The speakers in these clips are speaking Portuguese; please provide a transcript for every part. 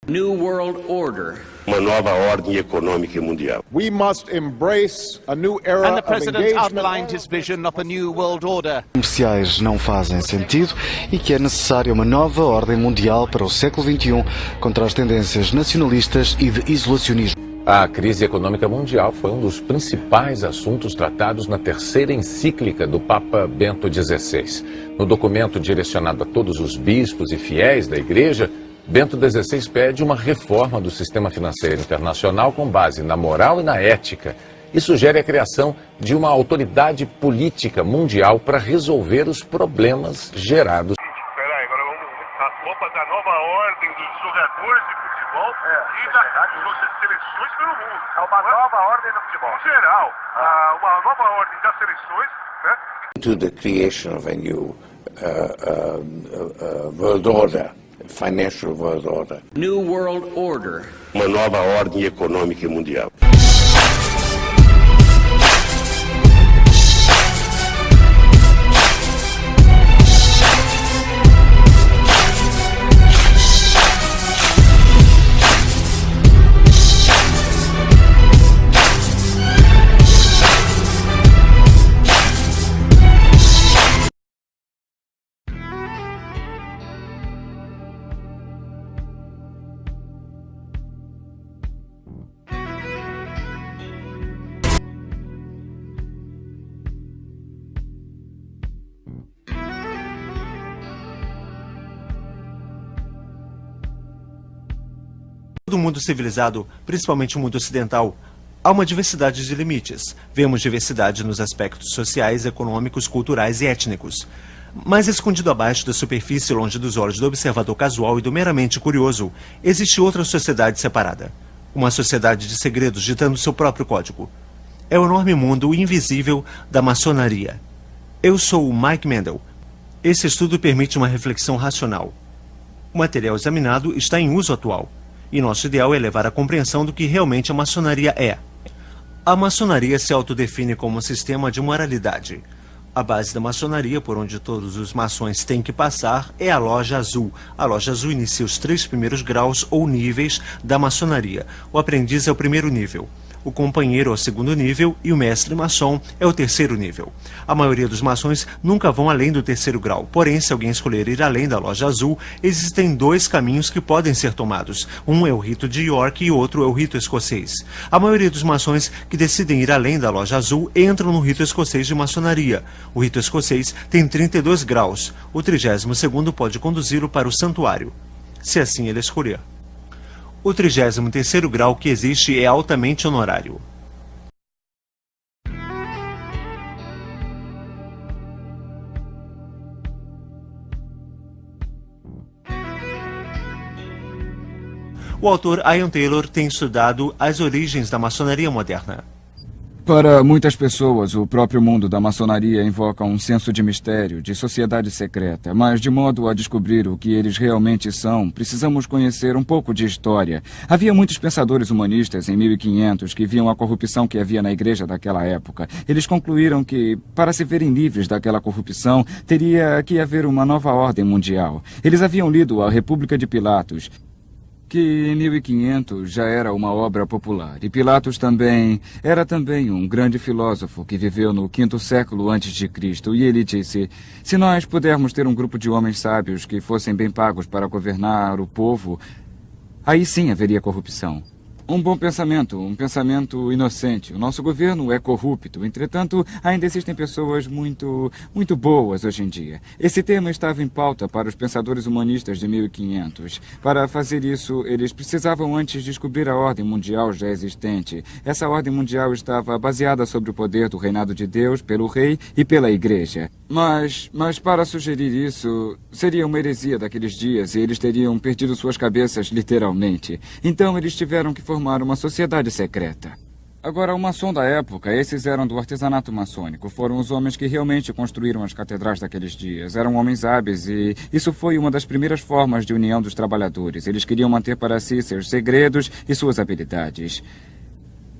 New World Order. Uma nova ordem econômica mundial. We must embrace a new era and the president outlined his vision of a new world order. Comerciais não fazem sentido e que é necessária uma nova ordem mundial para o século XXI contra as tendências nacionalistas e de isolacionismo. A crise econômica mundial foi um dos principais assuntos tratados na terceira encíclica do Papa Bento XVI. No documento direcionado a todos os bispos e fiéis da Igreja, Bento XVI pede uma reforma do sistema financeiro internacional com base na moral e na ética e sugere a criação de uma autoridade política mundial para resolver os problemas gerados. Espera aí, agora vamos ver. A Copa da nova ordem dos jogadores de futebol e das seleções pelo mundo. É uma nova ordem do futebol. Em geral, uma nova ordem das seleções, né? To the creation of a new world order. Financial World Order. New World Order. Uma nova ordem econômica mundial. No mundo civilizado, principalmente o mundo ocidental, há uma diversidade de limites. Vemos diversidade nos aspectos sociais, econômicos, culturais e étnicos. Mas escondido abaixo da superfície, longe dos olhos do observador casual e do meramente curioso, existe outra sociedade separada. Uma sociedade de segredos ditando seu próprio código. É o enorme mundo invisível da maçonaria. Eu sou o Mike Mendel. Esse estudo permite uma reflexão racional. O material examinado está em uso atual. E nosso ideal é levar à compreensão do que realmente a maçonaria é. A maçonaria se autodefine como um sistema de moralidade. A base da maçonaria, por onde todos os maçons têm que passar, é a Loja Azul. A Loja Azul inicia os 3 primeiros graus ou níveis da maçonaria. O aprendiz é o primeiro nível. O companheiro é o segundo nível e o mestre maçom é o terceiro nível. A maioria dos maçons nunca vão além do terceiro grau, porém, se alguém escolher ir além da Loja Azul, existem 2 caminhos que podem ser tomados. Um é o rito de York e o outro é o rito escocês. A maioria dos maçons que decidem ir além da Loja Azul entram no rito escocês de maçonaria. O rito escocês tem 32 graus. O 32º pode conduzi-lo para o santuário, se assim ele escolher. O 33º grau que existe é altamente honorário. O autor Ian Taylor tem estudado as origens da maçonaria moderna. Para muitas pessoas, o próprio mundo da maçonaria invoca um senso de mistério, de sociedade secreta. Mas, de modo a descobrir o que eles realmente são, precisamos conhecer um pouco de história. Havia muitos pensadores humanistas em 1500 que viam a corrupção que havia na igreja daquela época. Eles concluíram que, para se verem livres daquela corrupção, teria que haver uma nova ordem mundial. Eles haviam lido A República de Pilatos, que em 1500 já era uma obra popular. E Pilatos era também um grande filósofo que viveu no 5º século antes de Cristo. E ele disse, se nós pudermos ter um grupo de homens sábios que fossem bem pagos para governar o povo, aí sim haveria corrupção. Um bom pensamento, um pensamento inocente. O nosso governo é corrupto, entretanto, ainda existem pessoas muito boas hoje em dia. Esse tema estava em pauta para os pensadores humanistas de 1500. Para fazer isso, eles precisavam antes descobrir a ordem mundial já existente. Essa ordem mundial estava baseada sobre o poder do reinado de Deus pelo rei e pela igreja. Mas para sugerir isso, seria uma heresia daqueles dias e eles teriam perdido suas cabeças literalmente. Então eles tiveram que formar uma sociedade secreta. Agora, o maçom da época, esses eram do artesanato maçônico. Foram os homens que realmente construíram as catedrais daqueles dias. Eram homens hábeis e isso foi uma das primeiras formas de união dos trabalhadores. Eles queriam manter para si seus segredos e suas habilidades.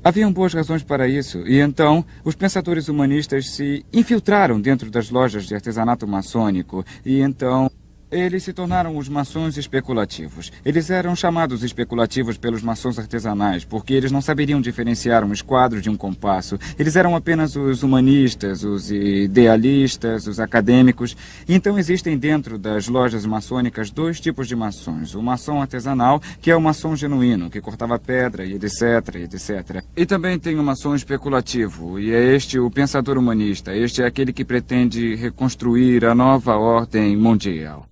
Haviam boas razões para isso, e então os pensadores humanistas se infiltraram dentro das lojas de artesanato maçônico, e então Eles se tornaram os maçons especulativos. Eles eram chamados especulativos pelos maçons artesanais, porque eles não saberiam diferenciar um esquadro de um compasso. Eles eram apenas os humanistas, os idealistas, os acadêmicos. Então existem dentro das lojas maçônicas dois tipos de maçons. O maçom artesanal, que é o maçom genuíno, que cortava pedra e etc, etc. E também tem o maçom especulativo, e é este o pensador humanista. Este é aquele que pretende reconstruir a nova ordem mundial.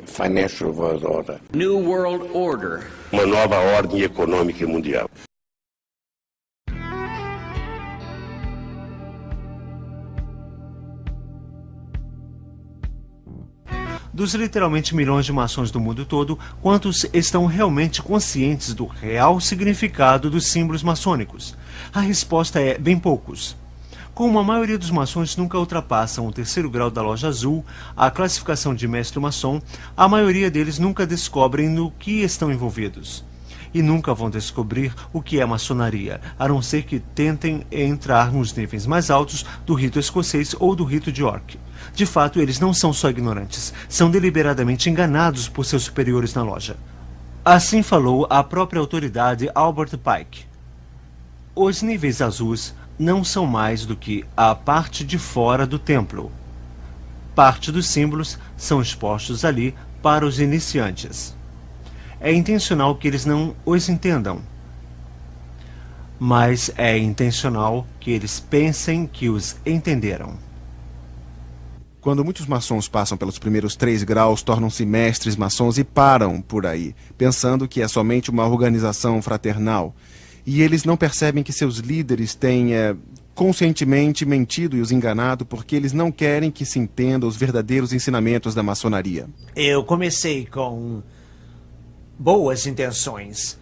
Financial World Order. New World Order. Uma nova ordem econômica mundial. Dos literalmente milhões de maçons do mundo todo, quantos estão realmente conscientes do real significado dos símbolos maçônicos? A resposta é bem poucos. Como a maioria dos maçons nunca ultrapassam o 3º grau da loja azul, a classificação de mestre maçom, a maioria deles nunca descobrem no que estão envolvidos. E nunca vão descobrir o que é maçonaria, a não ser que tentem entrar nos níveis mais altos do rito escocês ou do rito de York. De fato, eles não são só ignorantes, são deliberadamente enganados por seus superiores na loja. Assim falou a própria autoridade Albert Pike. Os níveis azuis não são mais do que a parte de fora do templo. Parte dos símbolos são expostos ali para os iniciantes. É intencional que eles não os entendam, mas é intencional que eles pensem que os entenderam. Quando muitos maçons passam pelos primeiros 3 graus, tornam-se mestres maçons e param por aí, pensando que é somente uma organização fraternal. E eles não percebem que seus líderes têm conscientemente mentido e os enganado porque eles não querem que se entenda os verdadeiros ensinamentos da maçonaria. Eu comecei com boas intenções,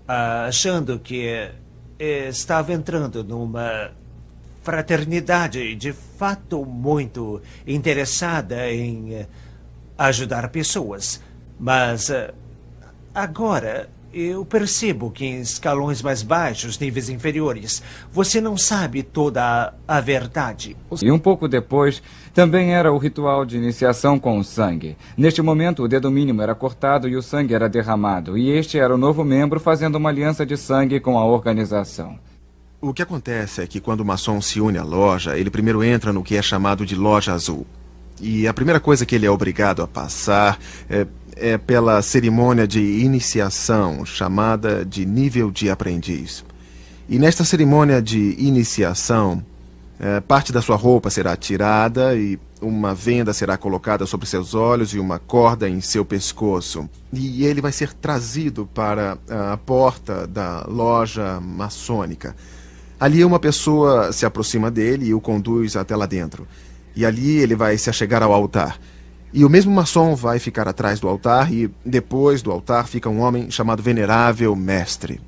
achando que estava entrando numa fraternidade de fato muito interessada em ajudar pessoas. Mas agora eu percebo que em escalões mais baixos, níveis inferiores, você não sabe toda a verdade. E um pouco depois, também era o ritual de iniciação com o sangue. Neste momento, o dedo mínimo era cortado e o sangue era derramado. E este era o novo membro fazendo uma aliança de sangue com a organização. O que acontece é que quando o maçom se une à loja, ele primeiro entra no que é chamado de loja azul. E a primeira coisa que ele é obrigado a passar é pela cerimônia de iniciação, chamada de nível de aprendiz. E nesta cerimônia de iniciação, parte da sua roupa será tirada e uma venda será colocada sobre seus olhos e uma corda em seu pescoço. E ele vai ser trazido para a porta da loja maçônica. Ali uma pessoa se aproxima dele e o conduz até lá dentro. E ali ele vai se achegar ao altar. E o mesmo maçom vai ficar atrás do altar e depois do altar fica um homem chamado Venerável Mestre.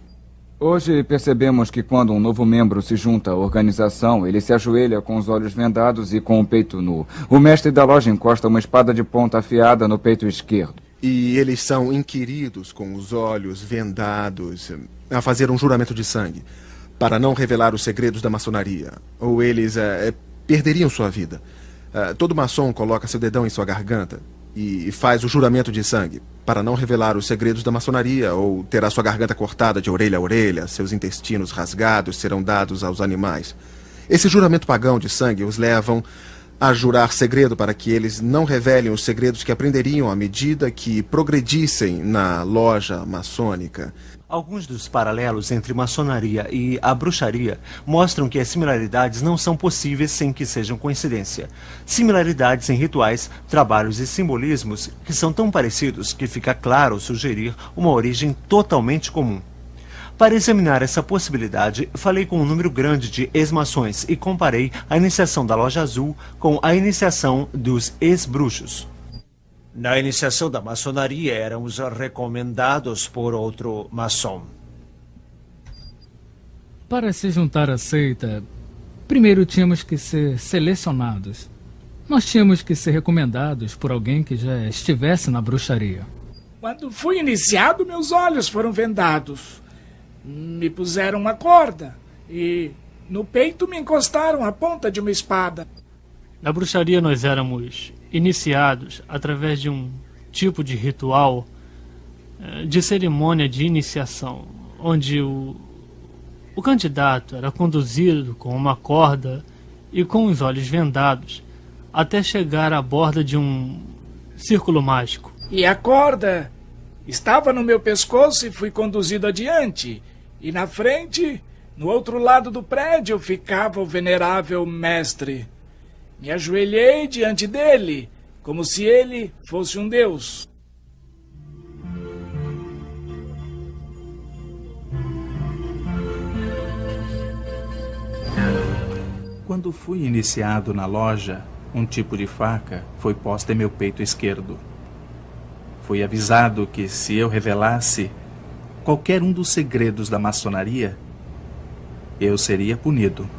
Hoje percebemos que quando um novo membro se junta à organização, ele se ajoelha com os olhos vendados e com o peito nu. O mestre da loja encosta uma espada de ponta afiada no peito esquerdo. E eles são inquiridos com os olhos vendados a fazer um juramento de sangue para não revelar os segredos da maçonaria, ou eles perderiam sua vida. Todo maçom coloca seu dedão em sua garganta e faz o juramento de sangue para não revelar os segredos da maçonaria ou terá sua garganta cortada de orelha a orelha, seus intestinos rasgados serão dados aos animais. Esse juramento pagão de sangue os levam a jurar segredo para que eles não revelem os segredos que aprenderiam à medida que progredissem na loja maçônica. Alguns dos paralelos entre maçonaria e a bruxaria mostram que as similaridades não são possíveis sem que sejam coincidência. Similaridades em rituais, trabalhos e simbolismos que são tão parecidos que fica claro sugerir uma origem totalmente comum. Para examinar essa possibilidade, falei com um número grande de ex-maçons e comparei a iniciação da Loja Azul com a iniciação dos ex-bruxos. Na iniciação da maçonaria éramos recomendados por outro maçom. Para se juntar à seita, primeiro tínhamos que ser selecionados. Nós tínhamos que ser recomendados por alguém que já estivesse na bruxaria. Quando fui iniciado, meus olhos foram vendados. Me puseram uma corda e no peito me encostaram a ponta de uma espada. Na bruxaria nós éramos iniciados através de um tipo de ritual de cerimônia de iniciação, onde o candidato era conduzido com uma corda e com os olhos vendados até chegar à borda de um círculo mágico. E a corda estava no meu pescoço e fui conduzido adiante. E na frente, no outro lado do prédio, ficava o venerável mestre. Me ajoelhei diante dele, como se ele fosse um deus. Quando fui iniciado na loja, um tipo de faca foi posta em meu peito esquerdo. Fui avisado que se eu revelasse qualquer um dos segredos da maçonaria, eu seria punido.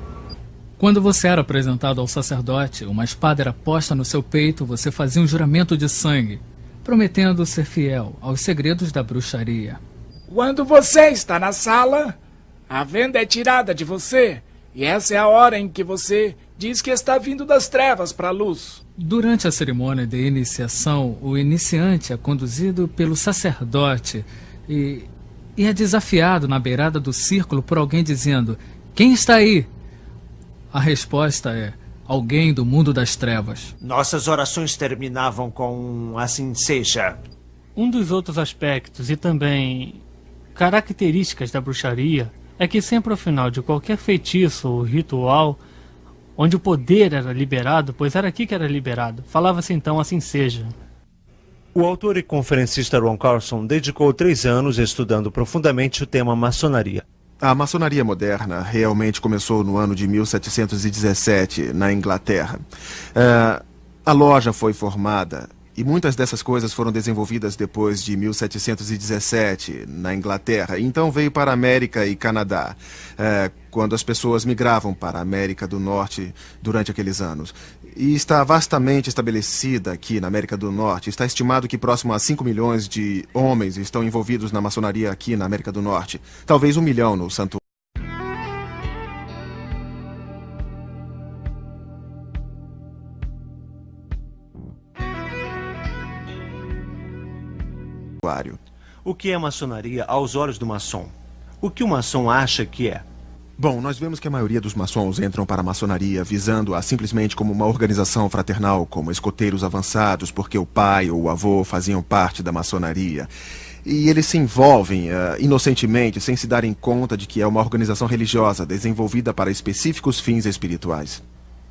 Quando você era apresentado ao sacerdote, uma espada era posta no seu peito, você fazia um juramento de sangue, prometendo ser fiel aos segredos da bruxaria. Quando você está na sala, a venda é tirada de você, e essa é a hora em que você diz que está vindo das trevas para a luz. Durante a cerimônia de iniciação, o iniciante é conduzido pelo sacerdote e é desafiado na beirada do círculo por alguém dizendo: "Quem está aí?" A resposta é: alguém do mundo das trevas. Nossas orações terminavam com "assim seja". Um dos outros aspectos e também características da bruxaria é que sempre ao final de qualquer feitiço ou ritual, onde o poder era liberado, pois era aqui que era liberado, falava-se então "assim seja". O autor e conferencista Ron Carlson dedicou 3 anos estudando profundamente o tema maçonaria. A maçonaria moderna realmente começou no ano de 1717, na Inglaterra. A loja foi formada e muitas dessas coisas foram desenvolvidas depois de 1717, na Inglaterra. Então veio para a América e Canadá, quando as pessoas migravam para a América do Norte durante aqueles anos. E está vastamente estabelecida aqui na América do Norte. Está estimado que próximo a 5 milhões de homens estão envolvidos na maçonaria aqui na América do Norte. Talvez 1 milhão no santuário. O que é maçonaria aos olhos do maçom? O que o maçom acha que é? Bom, nós vemos que a maioria dos maçons entram para a maçonaria visando-a simplesmente como uma organização fraternal, como escoteiros avançados, porque o pai ou o avô faziam parte da maçonaria. E eles se envolvem inocentemente, sem se darem conta de que é uma organização religiosa desenvolvida para específicos fins espirituais.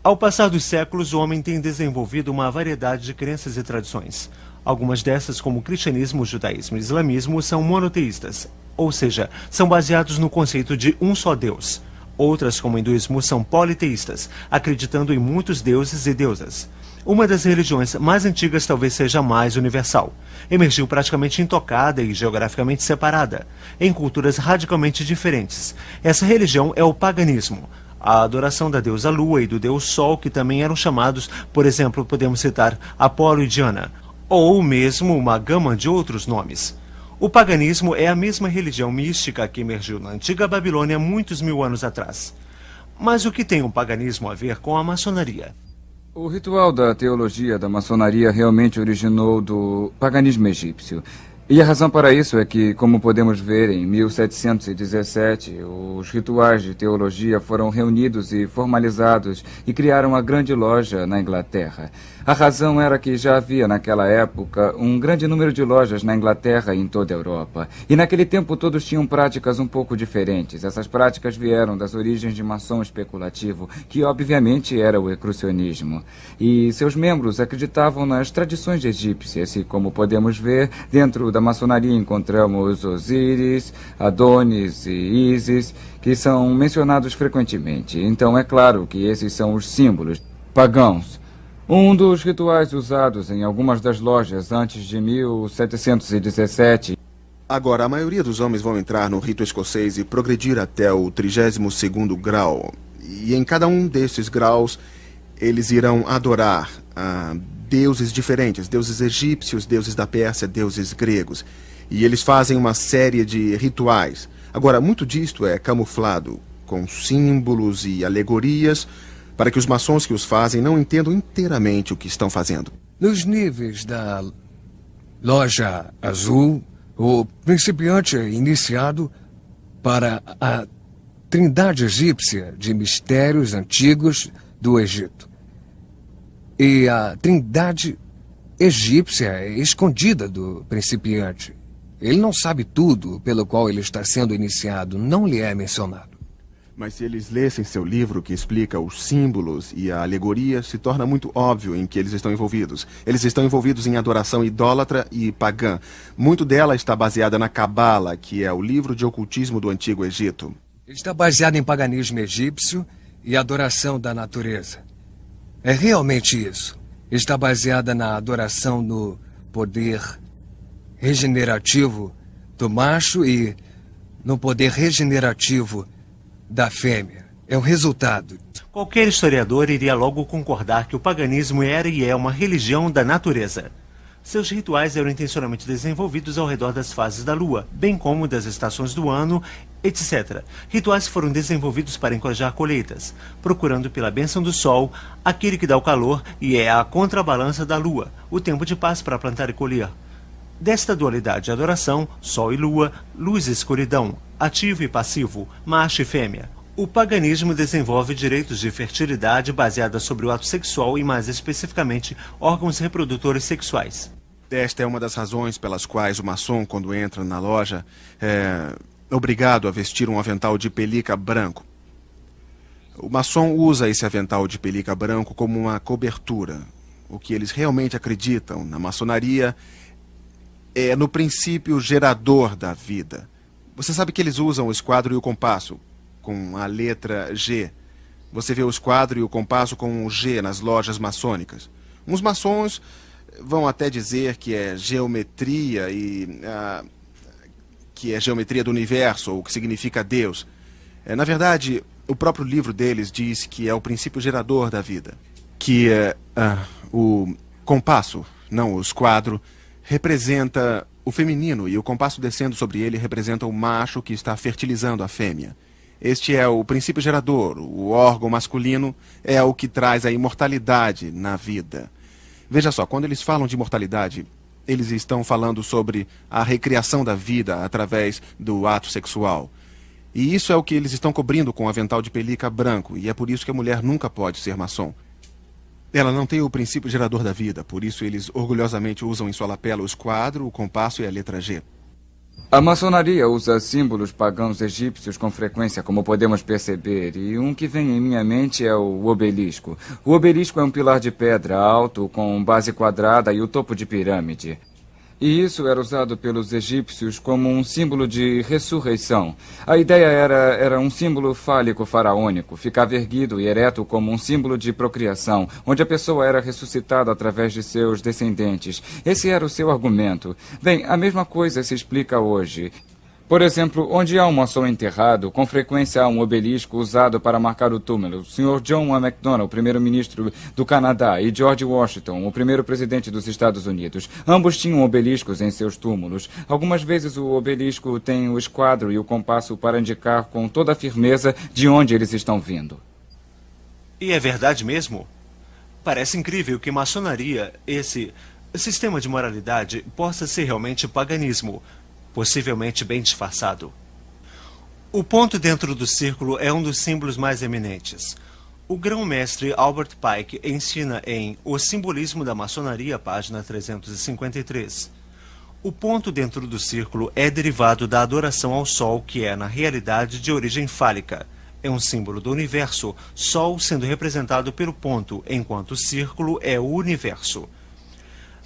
Ao passar dos séculos, o homem tem desenvolvido uma variedade de crenças e tradições. Algumas dessas, como o cristianismo, o judaísmo e o islamismo, são monoteístas, ou seja, são baseados no conceito de um só Deus. Outras, como o hinduísmo, são politeístas, acreditando em muitos deuses e deusas. Uma das religiões mais antigas talvez seja a mais universal. Emergiu praticamente intocada e geograficamente separada, em culturas radicalmente diferentes. Essa religião é o paganismo. A adoração da deusa Lua e do deus Sol, que também eram chamados, por exemplo, podemos citar Apolo e Diana, ou mesmo uma gama de outros nomes. O paganismo é a mesma religião mística que emergiu na antiga Babilônia muitos 1000 anos atrás. Mas o que tem o paganismo a ver com a maçonaria? O ritual da teologia da maçonaria realmente originou do paganismo egípcio. E a razão para isso é que, como podemos ver, em 1717, os rituais de teologia foram reunidos e formalizados e criaram a Grande Loja na Inglaterra. A razão era que já havia, naquela época, um grande número de lojas na Inglaterra e em toda a Europa. E naquele tempo todos tinham práticas um pouco diferentes. Essas práticas vieram das origens de maçom especulativo, que obviamente era o ecrucionismo. E seus membros acreditavam nas tradições egípcias e, como podemos ver, dentro da maçonaria encontramos Osíris, Adonis e Ísis, que são mencionados frequentemente. Então é claro que esses são os símbolos pagãos. Um dos rituais usados em algumas das lojas antes de 1717. Agora, a maioria dos homens vão entrar no rito escocês e progredir até o 32º grau. E em cada um desses graus, eles irão adorar deuses diferentes, deuses egípcios, deuses da Pérsia, deuses gregos. E eles fazem uma série de rituais. Agora, muito disto é camuflado com símbolos e alegorias, para que os maçons que os fazem não entendam inteiramente o que estão fazendo. Nos níveis da Loja Azul, o principiante é iniciado para a trindade egípcia de mistérios antigos do Egito. E a trindade egípcia é escondida do principiante. Ele não sabe tudo pelo qual ele está sendo iniciado, não lhe é mencionado. Mas se eles lessem seu livro que explica os símbolos e a alegoria, se torna muito óbvio em que eles estão envolvidos. Eles estão envolvidos em adoração idólatra e pagã. Muito dela está baseada na Cabala, que é o livro de ocultismo do Antigo Egito. Está baseado em paganismo egípcio e adoração da natureza. É realmente isso. Está baseada na adoração no poder regenerativo do macho e no poder regenerativo da fêmea. É o resultado. Qualquer historiador iria logo concordar que o paganismo era e é uma religião da natureza. Seus rituais eram intencionalmente desenvolvidos ao redor das fases da lua, bem como das estações do ano, etc. Rituais que foram desenvolvidos para encorajar colheitas, procurando pela bênção do sol, aquele que dá o calor e é a contrabalança da lua, o tempo de paz para plantar e colher. Desta dualidade de adoração, sol e lua, luz e escuridão, ativo e passivo, macho e fêmea, o paganismo desenvolve direitos de fertilidade baseada sobre o ato sexual e, mais especificamente, órgãos reprodutores sexuais. Esta é uma das razões pelas quais o maçom, quando entra na loja, é obrigado a vestir um avental de pelica branco. O maçom usa esse avental de pelica branco como uma cobertura. O que eles realmente acreditam na maçonaria é no princípio gerador da vida. Você sabe que eles usam o esquadro e o compasso, com a letra G. Você vê o esquadro e o compasso com um G nas lojas maçônicas. Uns maçons vão até dizer que é geometria que é geometria do universo, ou que significa Deus. Na verdade, o próprio livro deles diz que é o princípio gerador da vida. Que o compasso, não o esquadro, representa o feminino e o compasso descendo sobre ele representa o macho que está fertilizando a fêmea. Este é o princípio gerador, o órgão masculino é o que traz a imortalidade na vida. Veja só, quando eles falam de imortalidade, eles estão falando sobre a recriação da vida através do ato sexual. E isso é o que eles estão cobrindo com o avental de pelica branco, e é por isso que a mulher nunca pode ser maçom. Ela não tem o princípio gerador da vida, por isso eles orgulhosamente usam em sua lapela o esquadro, o compasso e a letra G. A maçonaria usa símbolos pagãos egípcios com frequência, como podemos perceber, e um que vem em minha mente é o obelisco. O obelisco é um pilar de pedra alto, com base quadrada e o topo de pirâmide. E isso era usado pelos egípcios como um símbolo de ressurreição. A ideia era um símbolo fálico faraônico, ficava erguido e ereto como um símbolo de procriação, onde a pessoa era ressuscitada através de seus descendentes. Esse era o seu argumento. Bem, a mesma coisa se explica hoje. Por exemplo, onde há um maçom enterrado, com frequência há um obelisco usado para marcar o túmulo. O Sr. John A. Macdonald, primeiro-ministro do Canadá, e George Washington, o primeiro presidente dos Estados Unidos. Ambos tinham obeliscos em seus túmulos. Algumas vezes o obelisco tem o esquadro e o compasso para indicar com toda a firmeza de onde eles estão vindo. E é verdade mesmo? Parece incrível que maçonaria, esse sistema de moralidade, possa ser realmente paganismo, possivelmente bem disfarçado. O ponto dentro do círculo é um dos símbolos mais eminentes. O grão-mestre Albert Pike ensina em O Simbolismo da Maçonaria, página 353. O ponto dentro do círculo é derivado da adoração ao Sol, que é, na realidade, de origem fálica. É um símbolo do universo, Sol sendo representado pelo ponto, enquanto o círculo é o universo.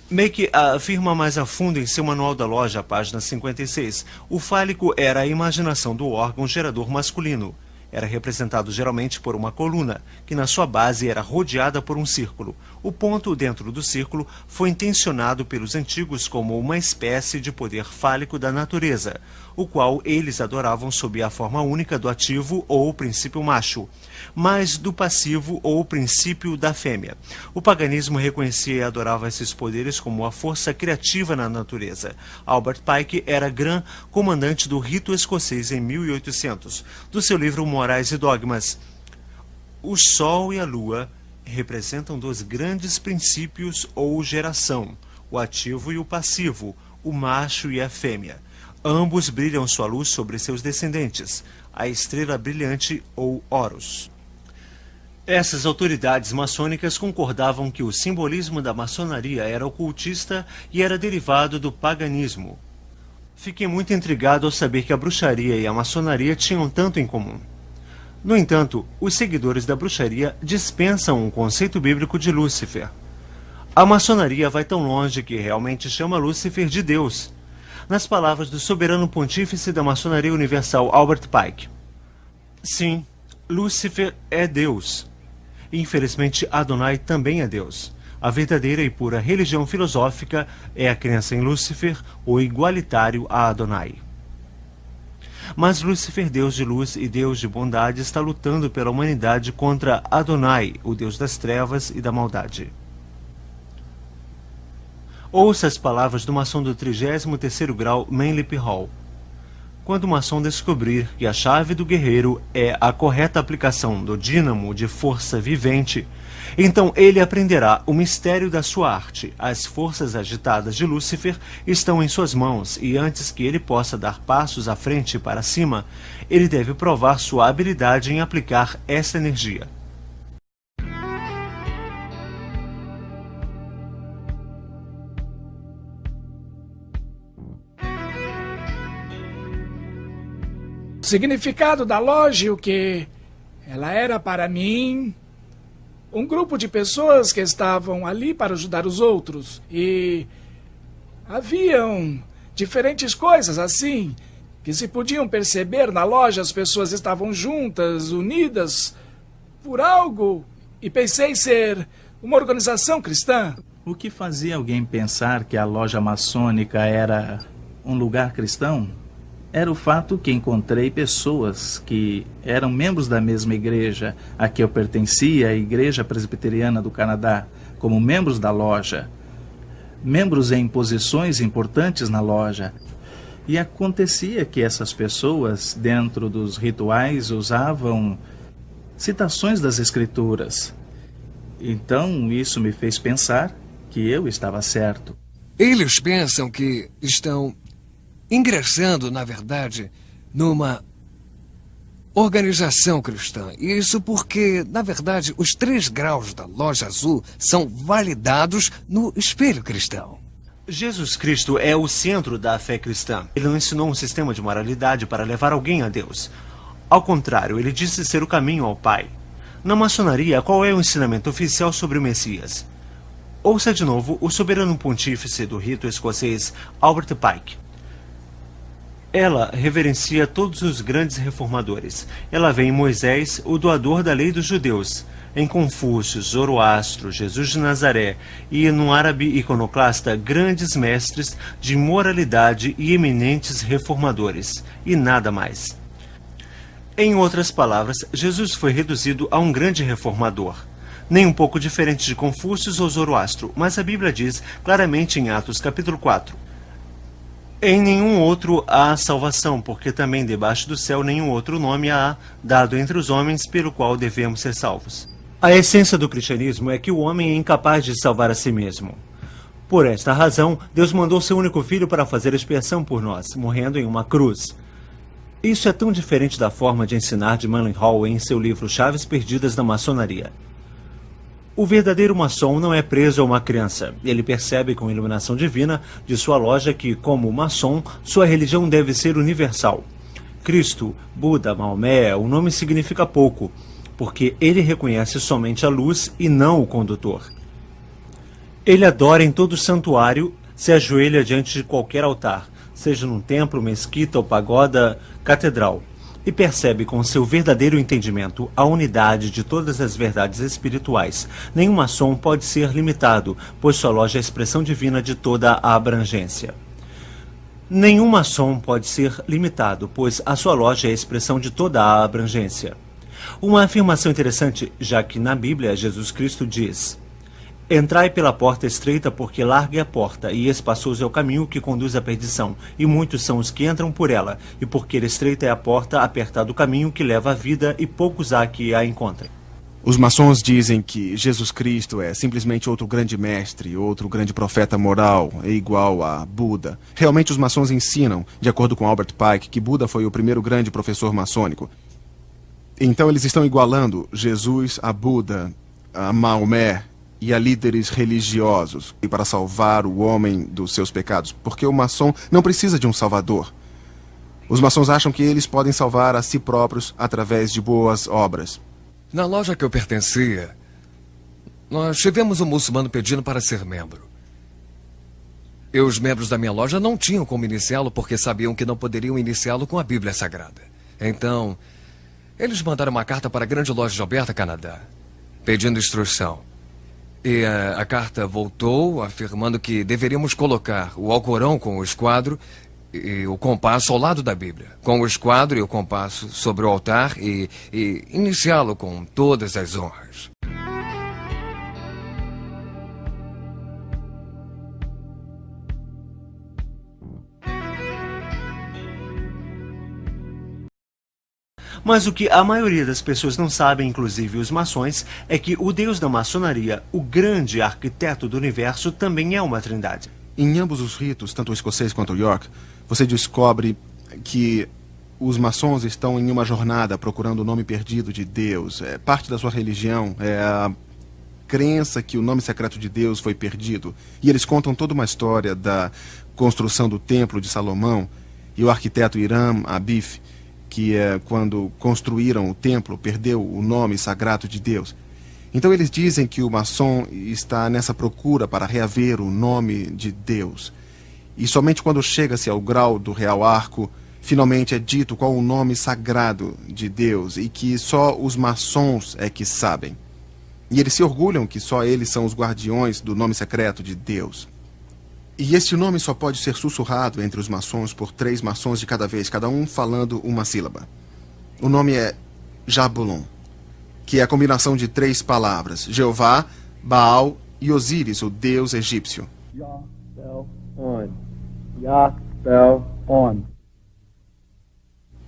Make afirma mais a fundo em seu manual da loja, página 56. O fálico era a imaginação do órgão gerador masculino. Era representado geralmente por uma coluna, que na sua base era rodeada por um círculo. O ponto dentro do círculo foi intencionado pelos antigos como uma espécie de poder fálico da natureza, o qual eles adoravam sob a forma única do ativo ou princípio macho, mas do passivo ou princípio da fêmea. O paganismo reconhecia e adorava esses poderes como a força criativa na natureza. Albert Pike era Gran comandante do rito escocês em 1800. Do seu livro Morais e Dogmas, o Sol e a Lua representam dois grandes princípios ou geração, o ativo e o passivo, o macho e a fêmea. Ambos brilham sua luz sobre seus descendentes, a estrela brilhante ou Horus. Essas autoridades maçônicas concordavam que o simbolismo da maçonaria era ocultista e era derivado do paganismo. Fiquei muito intrigado ao saber que a bruxaria e a maçonaria tinham tanto em comum. No entanto, os seguidores da bruxaria dispensam o conceito bíblico de Lúcifer. A maçonaria vai tão longe que realmente chama Lúcifer de Deus. Nas palavras do soberano pontífice da maçonaria universal, Albert Pike. Sim, Lúcifer é Deus. Infelizmente, Adonai também é Deus. A verdadeira e pura religião filosófica é a crença em Lúcifer, o igualitário a Adonai. Mas Lúcifer, Deus de luz e Deus de bondade, está lutando pela humanidade contra Adonai, o Deus das trevas e da maldade. Ouça as palavras do maçom do 33º grau Manlip Hall. Quando o maçom descobrir que a chave do guerreiro é a correta aplicação do dínamo de força vivente, então ele aprenderá o mistério da sua arte. As forças agitadas de Lúcifer estão em suas mãos e antes que ele possa dar passos à frente e para cima, ele deve provar sua habilidade em aplicar essa energia. O significado da loja, o que ela era para mim, um grupo de pessoas que estavam ali para ajudar os outros. E haviam diferentes coisas assim, que se podiam perceber na loja. As pessoas estavam juntas, unidas por algo, e pensei ser uma organização cristã. O que fazia alguém pensar que a loja maçônica era um lugar cristão? Era o fato que encontrei pessoas que eram membros da mesma igreja a que eu pertencia, a Igreja Presbiteriana do Canadá, como membros da loja, membros em posições importantes na loja. E acontecia que essas pessoas, dentro dos rituais, usavam citações das Escrituras. Então, isso me fez pensar que eu estava certo. Eles pensam que estão ingressando, na verdade, numa organização cristã. Isso porque, na verdade, os 3 graus da Loja Azul são validados no espelho cristão. Jesus Cristo é o centro da fé cristã. Ele não ensinou um sistema de moralidade para levar alguém a Deus. Ao contrário, ele disse ser o caminho ao Pai. Na maçonaria, qual é o ensinamento oficial sobre o Messias? Ouça de novo o soberano pontífice do rito escocês, Albert Pike. Ela reverencia todos os grandes reformadores. Ela vê em Moisés, o doador da lei dos judeus, em Confúcio, Zoroastro, Jesus de Nazaré e no árabe iconoclasta grandes mestres de moralidade e eminentes reformadores, e nada mais. Em outras palavras, Jesus foi reduzido a um grande reformador. Nem um pouco diferente de Confúcio ou Zoroastro, mas a Bíblia diz claramente em Atos capítulo 4, em nenhum outro há salvação, porque também debaixo do céu nenhum outro nome há dado entre os homens pelo qual devemos ser salvos. A essência do cristianismo é que o homem é incapaz de salvar a si mesmo. Por esta razão, Deus mandou seu único filho para fazer expiação por nós, morrendo em uma cruz. Isso é tão diferente da forma de ensinar de Manlip Hall em seu livro Chaves Perdidas da Maçonaria. O verdadeiro maçom não é preso a uma crença. Ele percebe com iluminação divina de sua loja que, como maçom, sua religião deve ser universal. Cristo, Buda, Maomé, o nome significa pouco, porque ele reconhece somente a luz e não o condutor. Ele adora em todo santuário, se ajoelha diante de qualquer altar, seja num templo, mesquita ou pagoda, catedral, e percebe com seu verdadeiro entendimento a unidade de todas as verdades espirituais. Nenhum maçom pode ser limitado, pois sua loja é a expressão divina de toda a abrangência. Nenhum maçom pode ser limitado, pois a sua loja é a expressão de toda a abrangência. Uma afirmação interessante, já que na Bíblia Jesus Cristo diz: entrai pela porta estreita, porque larga é a porta, e espaçoso é o caminho que conduz à perdição, e muitos são os que entram por ela, e porque estreita é a porta, apertado o caminho que leva à vida, e poucos há que a encontrem. Os maçons dizem que Jesus Cristo é simplesmente outro grande mestre, outro grande profeta moral, é igual a Buda. Realmente os maçons ensinam, de acordo com Albert Pike, que Buda foi o primeiro grande professor maçônico. Então eles estão igualando Jesus a Buda, a Maomé e a líderes religiosos para salvar o homem dos seus pecados, porque o maçom não precisa de um salvador. Os maçons acham que eles podem salvar a si próprios através de boas obras. Na loja que eu pertencia, nós tivemos um muçulmano pedindo para ser membro. E os membros da minha loja não tinham como iniciá-lo porque sabiam que não poderiam iniciá-lo com a Bíblia Sagrada. Então, eles mandaram uma carta para a grande loja de Alberta, Canadá, pedindo instrução. E a carta voltou afirmando que deveríamos colocar o Alcorão com o esquadro e o compasso ao lado da Bíblia, com o esquadro e o compasso sobre o altar e iniciá-lo com todas as honras. Mas o que a maioria das pessoas não sabem, inclusive os maçons, é que o Deus da maçonaria, o grande arquiteto do universo, também é uma trindade. Em ambos os ritos, tanto o escocês quanto o York, você descobre que os maçons estão em uma jornada procurando o nome perdido de Deus. Parte da sua religião é a crença que o nome secreto de Deus foi perdido. E eles contam toda uma história da construção do Templo de Salomão e o arquiteto Hiram Abif, que quando construíram o templo, perdeu o nome sagrado de Deus. Então eles dizem que o maçom está nessa procura para reaver o nome de Deus. E somente quando chega-se ao grau do Real Arco, finalmente é dito qual o nome sagrado de Deus e que só os maçons é que sabem. E eles se orgulham que só eles são os guardiões do nome secreto de Deus. E este nome só pode ser sussurrado entre os maçons por 3 maçons de cada vez, cada um falando uma sílaba. O nome é Jabulon, que é a combinação de 3 palavras: Jeová, Baal e Osíris, o deus egípcio.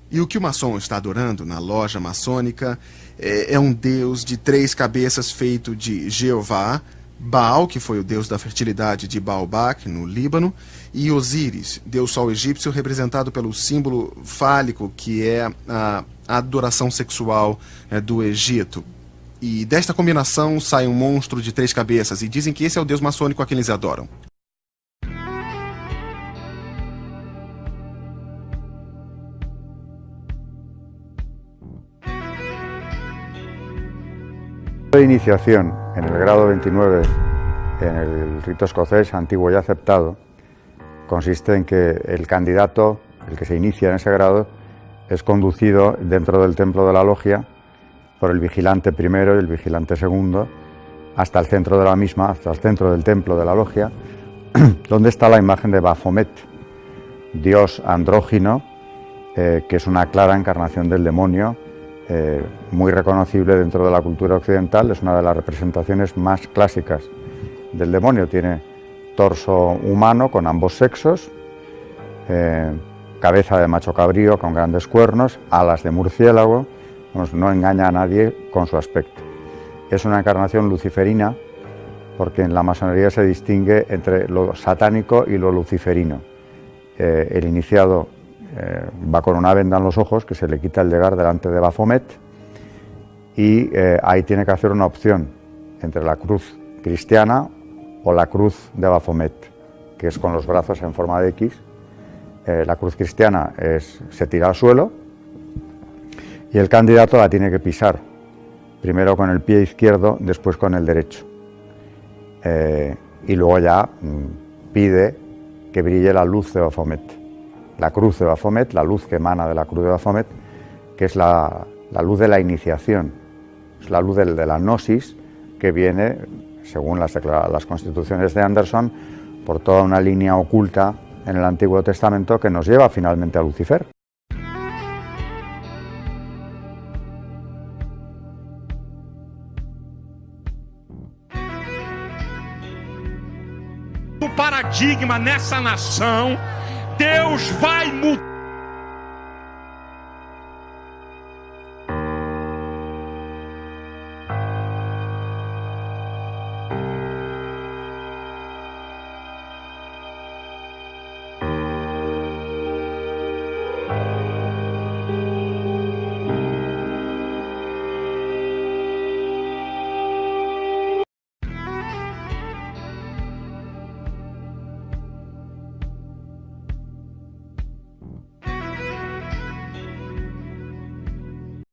E o que o maçom está adorando na loja maçônica é um deus de 3 cabeças feito de Jeová, Baal, que foi o deus da fertilidade de Baalbac, no Líbano, e Osíris, deus sol egípcio, representado pelo símbolo fálico, que é a adoração sexual do Egito. E desta combinação sai um monstro de 3 cabeças, e dizem que esse é o deus maçônico a quem eles adoram. De iniciación en el grado 29 en el rito escocés antiguo y aceptado consiste en que el candidato, el que se inicia en ese grado, es conducido dentro del templo de la logia por el vigilante primero y el vigilante segundo hasta el centro de la misma, hasta el centro del templo de la logia, donde está la imagen de Baphomet, dios andrógino, que es una clara encarnación del demonio, muy reconocible dentro de la cultura occidental. Es una de las representaciones más clásicas del demonio. Tiene torso humano con ambos sexos, cabeza de macho cabrío con grandes cuernos, alas de murciélago. No engaña a nadie con su aspecto. Es una encarnación luciferina porque en la masonería se distingue entre lo satánico y lo luciferino. El iniciado va con una venda en los ojos que se le quita al llegar delante de Baphomet y ahí tiene que hacer una opción entre la cruz cristiana o la cruz de Baphomet, que es con los brazos en forma de X. La cruz cristiana se tira al suelo y el candidato la tiene que pisar, primero con el pie izquierdo, después con el derecho. Y luego ya pide que brille la luz de Baphomet. La cruz de Baphomet, la luz que emana de la cruz de Baphomet, que es la luz de la iniciación, es la luz de la gnosis que viene, según las constituciones de Anderson, por toda una línea oculta en el Antiguo Testamento que nos lleva finalmente a Lucifer. O paradigma nessa nação, Deus vai mudar